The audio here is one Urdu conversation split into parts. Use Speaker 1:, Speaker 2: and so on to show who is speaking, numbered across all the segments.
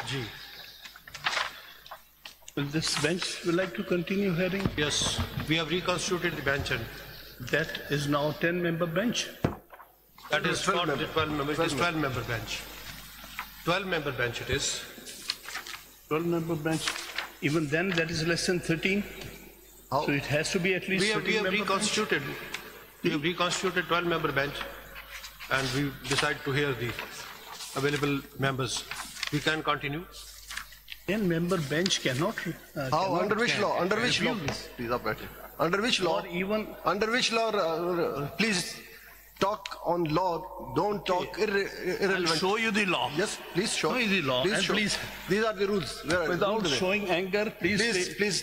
Speaker 1: Ji.
Speaker 2: Will this bench would like to continue hearing?
Speaker 1: Yes, we have reconstituted the bench and
Speaker 2: That is now 10-member bench.
Speaker 1: that is 12 member. 12 member. It is 12-member bench. 12-member bench it is.
Speaker 2: 12-member bench. Even then, that is less than 13.
Speaker 3: How?
Speaker 2: So it has to be at least
Speaker 1: We have
Speaker 2: 13-member bench.
Speaker 1: reconstituted. We have reconstituted 12-member bench, and we decide to hear the available members. We can continue.
Speaker 2: 10-member bench cannot.
Speaker 3: How?
Speaker 2: Cannot,
Speaker 3: Under which law? Under which law?
Speaker 2: refuse.
Speaker 3: Please, up at it. Under which law?
Speaker 2: Or even
Speaker 3: Under which law? Please talk on law. Don't talk
Speaker 2: I'll
Speaker 3: irrelevant.
Speaker 2: show you the law.
Speaker 3: Yes, please show.
Speaker 2: Show you the law, and
Speaker 3: show.
Speaker 2: please-
Speaker 3: These are the rules. Where are
Speaker 2: Without
Speaker 3: rules?
Speaker 2: showing anger, please
Speaker 3: Please,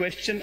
Speaker 2: question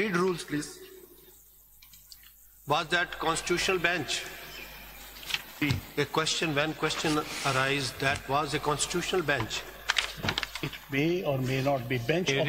Speaker 3: read rules, please.
Speaker 1: Was that constitutional bench? A question, when question arise, that was a constitutional bench.
Speaker 2: It may or may not be bench of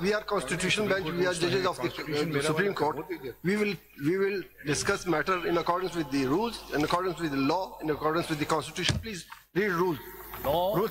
Speaker 3: We are constitutional bench. We are judges of the Supreme Court. We will discuss matter in accordance with the rules, in accordance with the law, in accordance with the Constitution. Please read rules. Rule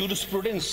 Speaker 2: jurisprudence.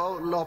Speaker 3: law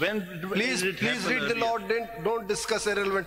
Speaker 2: When
Speaker 3: Please
Speaker 2: did it
Speaker 3: read
Speaker 2: happen
Speaker 3: the law.
Speaker 2: earlier?
Speaker 3: Don't discuss irrelevant.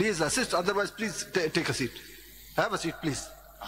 Speaker 3: please assist. Otherwise, please take a seat. Have a seat, please.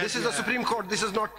Speaker 3: this is the Supreme Court. This is not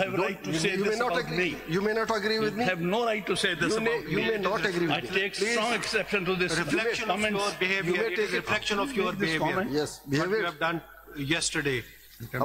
Speaker 2: have right to say
Speaker 3: You may
Speaker 2: this
Speaker 3: not
Speaker 2: about me.
Speaker 3: agree. You may not agree with me.
Speaker 2: Have no right to say this about me.
Speaker 3: You may not agree with
Speaker 2: I
Speaker 3: me.
Speaker 2: take
Speaker 3: Please.
Speaker 2: strong exception to this.
Speaker 1: reflection of your behavior.
Speaker 3: You may
Speaker 1: It
Speaker 3: take
Speaker 1: is
Speaker 3: it.
Speaker 1: reflection of your
Speaker 2: Make this
Speaker 1: behavior.
Speaker 2: comment.
Speaker 3: Yes,
Speaker 1: What you
Speaker 3: behavior.
Speaker 1: have done yesterday.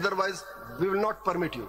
Speaker 3: Otherwise, we will not permit you.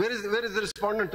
Speaker 3: Where is the respondent?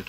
Speaker 4: 8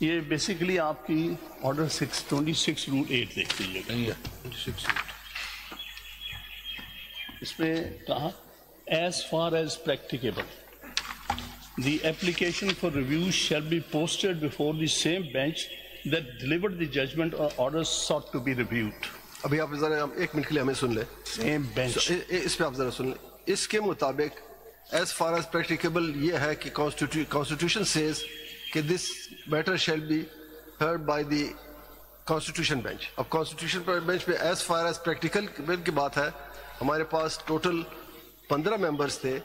Speaker 2: یہ بیسیکلی آپ کی آرڈر 26 رول 8 دیکھ لیجیے گا. اس میں کہا as far as practicable the application for review shall be posted before the same bench that delivered the judgment or orders sought to be reviewed.
Speaker 3: ابھی آپ ذرا ایک منٹ کے لیے ہمیں سن لیں.
Speaker 2: Same bench.
Speaker 3: اس پہ آپ ذرا سن لیں. اس کے مطابق ایز فار ایز پریکٹیکیبل یہ ہے کہ کانسٹیٹیوشن سیز کہ this matter shall be heard by the constitution bench. اب کانسٹیٹیوشن بینچ پہ ایز فار ایز پریکٹیکل کی بات ہے. ہمارے پاس ٹوٹل 15 ممبرز تھے.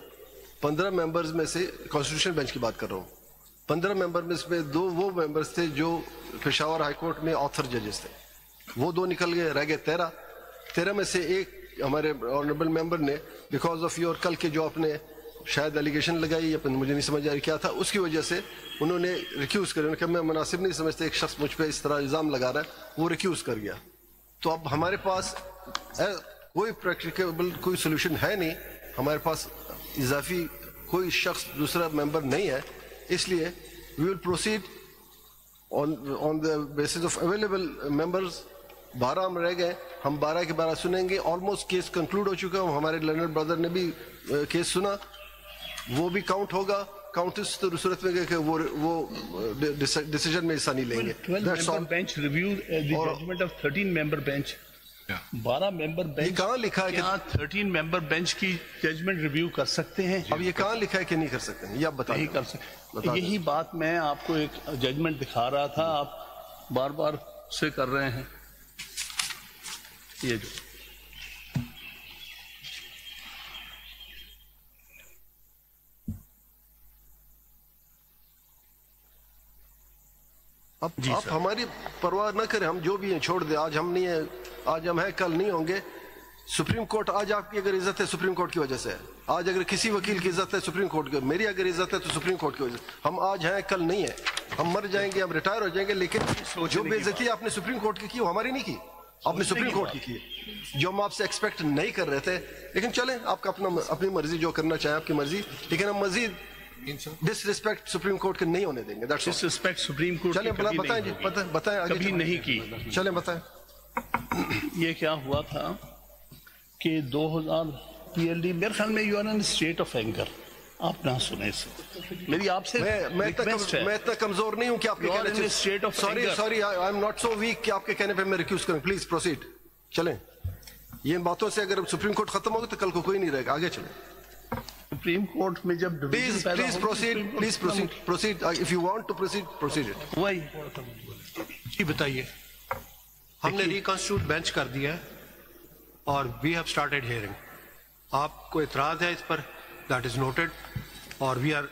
Speaker 3: 15 ممبرز میں سے کانسٹیٹیوشن بینچ کی بات کر رہا ہوں. 15 ممبر میں سے 2 وہ ممبرز تھے جو پشاور ہائی کورٹ میں آتھر ججز تھے. وہ 2 نکل گئے, رہ گئے 13 میں سے ایک ہمارے آنریبل ممبر نے بیکاز آف یور کل کے جو آپ نے شاید ایلیگیشن لگائی یا مجھے نہیں سمجھ آ رہی کیا تھا, اس کی وجہ سے انہوں نے ریکیوز کر, کہ میں مناسب نہیں سمجھتے ایک شخص مجھ پہ اس طرح الزام لگا رہا ہے, وہ ریکیوز کر گیا. تو اب ہمارے پاس کوئی پریکٹیکیبل کوئی سولوشن ہے نہیں. ہمارے پاس اضافی کوئی شخص دوسرا ممبر نہیں ہے, اس لیے we will proceed on the basis of available members. 12 ہم رہ گئے, ہم 12 کے 12 سنیں گے. آلموسٹ کیس کنکلوڈ ہو چکا. ہمارے لرنر بردر نے بھی کیس سنا, وہ بھی کاؤنٹ ہوگا. کاؤنٹ اس صورت میں کہ وہ ڈیسیجن میں حصہ نہیں لیں گے.
Speaker 2: 12 bench reviewed the judgment of 13 member bench. 12 member bench.
Speaker 3: یہ کہاں لکھا ہے کہ
Speaker 2: 13 member bench کی ججمنٹ ریویو کر سکتے ہیں؟
Speaker 3: اب یہ کہاں لکھا ہے کہ نہیں کر سکتے ہیں, یہ آپ بتائیں.
Speaker 2: نہیں کر سکتے. یہی بات میں آپ کو ایک ججمنٹ دکھا رہا تھا, آپ بار بار اسے کر رہے ہیں. یہ جو
Speaker 3: آپ ہماری پرواہ نہ کریں, ہم جو بھی ہیں چھوڑ دیں. آج ہم نہیں ہیں, آج ہم ہیں, کل نہیں ہوں گے. سپریم کورٹ آج آپ کی اگر عزت ہے سپریم کورٹ کی وجہ سے ہے. آج اگر کسی وکیل کی عزت ہے سپریم کورٹ کی, میری اگر عزت ہے تو سپریم کورٹ کی وجہ سے. ہم آج ہیں, کل نہیں ہیں. ہم مر جائیں گے, ہم ریٹائر ہو جائیں گے, لیکن جو بے عزتی آپ نے سپریم کورٹ کی کی وہ ہماری نہیں کی, آپ نے سپریم کورٹ کی جو ہم آپ سے ایکسپیکٹ نہیں کر رہے تھے. لیکن چلیں, آپ کا اپنی مرضی, جو کرنا چاہیں آپ کی مرضی, لیکن ہم مزید ڈس ریسپیکٹ سپریم کورٹ کے نہیں ہونے دیں گے.
Speaker 2: ڈس ریسپیکٹ سپریم کورٹ
Speaker 3: چلیں بتائیں جی, بتائیں آگے.
Speaker 2: کبھی نہیں کی.
Speaker 3: چلیں بتائیں.
Speaker 2: یہ کیا ہوا تھا کہ 2000 PLD میرے خیال میں you are in state of anger. آپ نہ سنیں میری آپ سے
Speaker 3: میں اتنا کمزور نہیں ہوں کہ آپ کے کہنے sorry I am not so week کہ آپ کے کہنے پہ میں ریکیوز کروں. Please proceed. چلیں, یہ باتوں سے اگر سپریم کورٹ ختم ہوگا تو کل کو کوئی نہیں رہے گا. آگے چلیں.
Speaker 2: سپریم کورٹ میں جب
Speaker 3: please proceed if you want to proceed.
Speaker 2: وہی
Speaker 1: جی بتائیے. ہم نے ریکنسٹیٹیوٹ بینچ کر دیا ہے اور وی ہیو اسٹارٹیڈ ہیئرنگ. آپ کو اعتراض ہے اس پر؟ دیٹ از نوٹڈ اور we are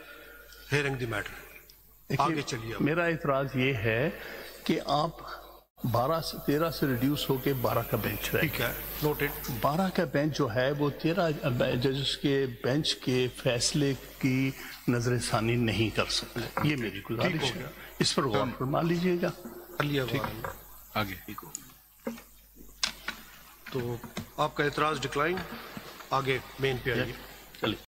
Speaker 1: hearing the matter. آگے چلیے.
Speaker 2: میرا اعتراض یہ ہے کہ آپ 12 سے 13 سے ریڈیوس ہو کے 12 کا بینچ رہے.
Speaker 1: ٹھیک ہے, نوٹڈ.
Speaker 2: 12 کا بینچ جو ہے وہ 13 ججز کے بینچ کے فیصلے کی نظر ثانی نہیں کر سکتے. یہ میری گزارش ہے, اس پر غور فرما لیجیے گا.
Speaker 1: آگے تو آپ کا اعتراض ڈکلائن. آگے مین پہ آئیے.
Speaker 2: چلیے.